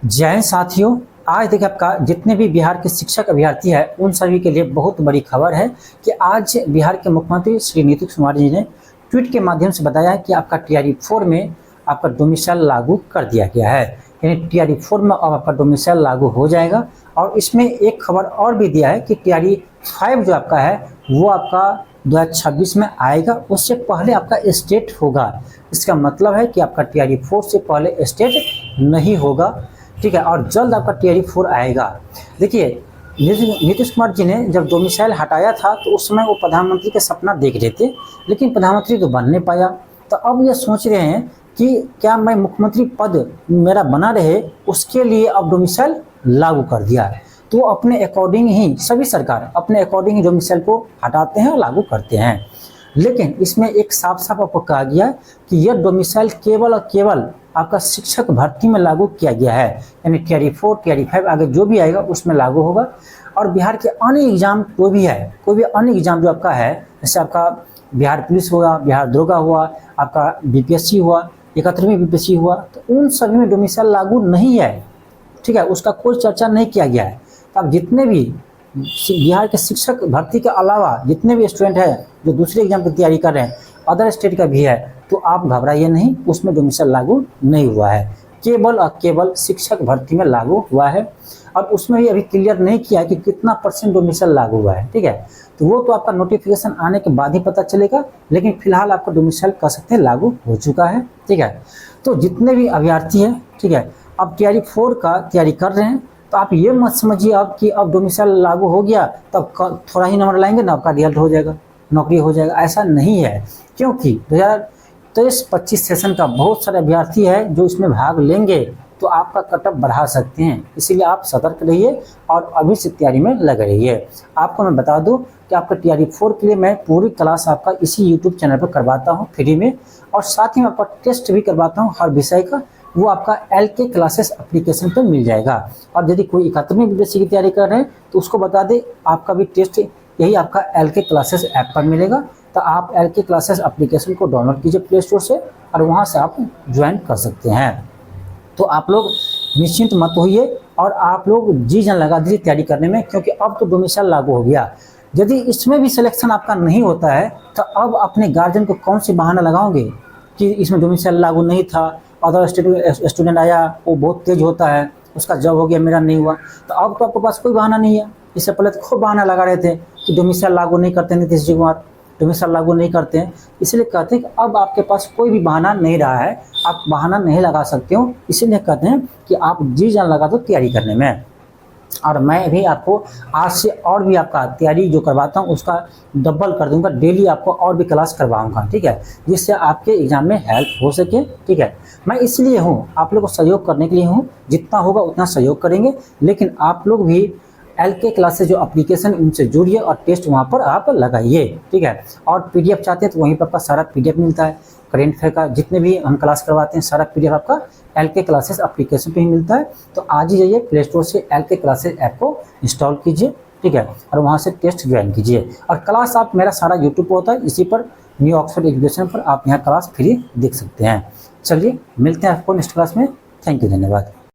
जय हिंद साथियों। आज देखिए आपका जितने भी बिहार के शिक्षक अभ्यर्थी है उन सभी के लिए बहुत बड़ी खबर है कि आज बिहार के मुख्यमंत्री श्री नीतीश कुमार जी ने ट्वीट के माध्यम से बताया है कि आपका टीआरई 4 में आपका डोमिसाइल लागू कर दिया गया है। यानी टीआरई 4 में अब आपका डोमिसाइल लागू हो जाएगा। और इसमें एक खबर और भी दिया है कि टीआरई 5 जो आपका है वो आपका 2026 में आएगा, उससे पहले आपका स्टेट होगा। इसका मतलब है कि आपका टीआरई 4 से पहले स्टेट नहीं होगा, ठीक है। और जल्द आपका टीआरई 4 आएगा। देखिए नीतीश कुमार जी ने जब डोमिसाइल हटाया था तो उस समय वो प्रधानमंत्री का सपना देख रहे थे, लेकिन प्रधानमंत्री तो बन नहीं पाया। तो अब ये सोच रहे हैं कि क्या मैं मुख्यमंत्री पद मेरा बना रहे, उसके लिए अब डोमिसाइल लागू कर दिया है। तो अपने अकॉर्डिंग ही सभी सरकार अपने अकॉर्डिंग ही डोमिसाइल को हटाते हैं और लागू करते हैं। लेकिन इसमें एक साफ साफ आपको कहा गया है कि यह डोमिसाइल केवल और केवल आपका शिक्षक भर्ती में लागू किया गया है। यानी टीआरई 4 टीआरई 5 आगे जो भी आएगा उसमें लागू होगा। और बिहार के अन्य एग्जाम कोई भी अन्य एग्जाम जो आपका है, जैसे आपका बिहार पुलिस हुआ, बिहार दरोगा हुआ, आपका बीपीएससी हुआ, 71वीं बीपीएससी हुआ, तो उन सभी में डोमिसाइल लागू नहीं है, ठीक है। उसका कोई चर्चा नहीं किया गया है। तो अब जितने भी बिहार के शिक्षक भर्ती के अलावा जितने भी स्टूडेंट हैं जो दूसरे एग्जाम की तैयारी कर रहे हैं, अदर स्टेट का भी है, तो आप घबराइए नहीं, उसमें डोमिसाइल लागू नहीं हुआ है। केवल और केवल शिक्षक भर्ती में लागू हुआ है। और उसमें भी अभी क्लियर नहीं किया है कि कितना % डोमिसाइल लागू हुआ है, ठीक है। तो वो तो आपका नोटिफिकेशन आने के बाद ही पता चलेगा, लेकिन फिलहाल आपका डोमिसाइल कह सकते हैं लागू हो चुका है, ठीक है। तो जितने भी अभ्यर्थी हैं, ठीक है, अब टीआरई 4 का तैयारी कर रहे हैं, तो आप ये मत समझिए आप कि अब डोमिसाइल लागू हो गया तब थोड़ा ही नंबर लाएंगे ना आपका रिजल्ट हो जाएगा, नौकरी हो जाएगा, ऐसा नहीं है। क्योंकि 2023-25 सेशन का बहुत सारे अभ्यर्थी है जो इसमें भाग लेंगे, तो आपका कटअप बढ़ा सकते हैं। इसीलिए आप सतर्क रहिए और अभी से तैयारी में लगे रहिए। आपको मैं बता दूं कि आपका टीआरई 4 के लिए मैं पूरी क्लास आपका इसी यूट्यूब चैनल पर करवाता हूं फ्री में, और साथ ही मैं आपका टेस्ट भी करवाता हूं हर विषय का। वो आपका LK क्लासेस एप्लीकेशन पर मिल जाएगा। और यदि कोई 71वीं बीपीएससी की तैयारी कर रहे हैं तो उसको बता दें, आपका भी टेस्ट यही आपका LK क्लासेस ऐप पर मिलेगा। तो आप LK क्लासेस एप्लीकेशन को डाउनलोड कीजिए प्ले स्टोर से और वहाँ से आप ज्वाइन कर सकते हैं। तो आप लोग निश्चिंत मत होइए और आप लोग जी जान लगा दीजिए तैयारी करने में, क्योंकि अब तो डोमिसाइल लागू हो गया। यदि इसमें भी सिलेक्शन आपका नहीं होता है तो अब अपने गार्जियन को कौन सी बहाना लगाओगे कि इसमें डोमिसाइल लागू नहीं था, अदर स्टूडेंट आया, वो बहुत तेज होता है, उसका जॉब हो गया, मेरा नहीं हुआ। तो अब तो आपके पास कोई बहाना नहीं है। इससे पहले तो खूब बहाना लगा रहे थे कि डोमिसाइल लागू नहीं करते नीतीश जी कुमार, डोमिसाइल लागू नहीं करते हैं। इसलिए कहते हैं कि अब आपके पास कोई भी बहाना नहीं रहा है, आप बहाना नहीं लगा सकते हो। इसीलिए कहते हैं कि आप जी जान लगा दो तैयारी करने में। और मैं भी आपको आज से और भी आपका तैयारी जो करवाता हूँ उसका डबल कर दूंगा, डेली आपको और भी क्लास करवाऊंगा, ठीक है, जिससे आपके एग्जाम में हेल्प हो सके, ठीक है। मैं इसलिए हूँ, आप लोग को सहयोग करने के लिए हूँ, जितना होगा उतना सहयोग करेंगे। लेकिन आप लोग भी LK क्लासेस जो एप्लीकेशन उनसे जुड़िए और टेस्ट वहाँ पर आप लगाइए, ठीक है। और PDF चाहते हैं तो वहीं पर आपका सारा PDF मिलता है, करेंट अफेयर का जितने भी हम क्लास करवाते हैं सारा PDF आपका LK क्लासेस एप्लीकेशन पे ही मिलता है। तो आज ही जाइए प्ले स्टोर से LK क्लासेस ऐप को इंस्टॉल कीजिए, ठीक है, और वहाँ से टेस्ट ज्वाइन कीजिए। और क्लास आप मेरा सारा यूट्यूब पर होता है, इसी पर न्यू ऑक्सफोर्ड एजुकेशन पर आप यहाँ क्लास फ्री देख सकते हैं। चलिए मिलते हैं आपको नेक्स्ट क्लास में। थैंक यू, धन्यवाद।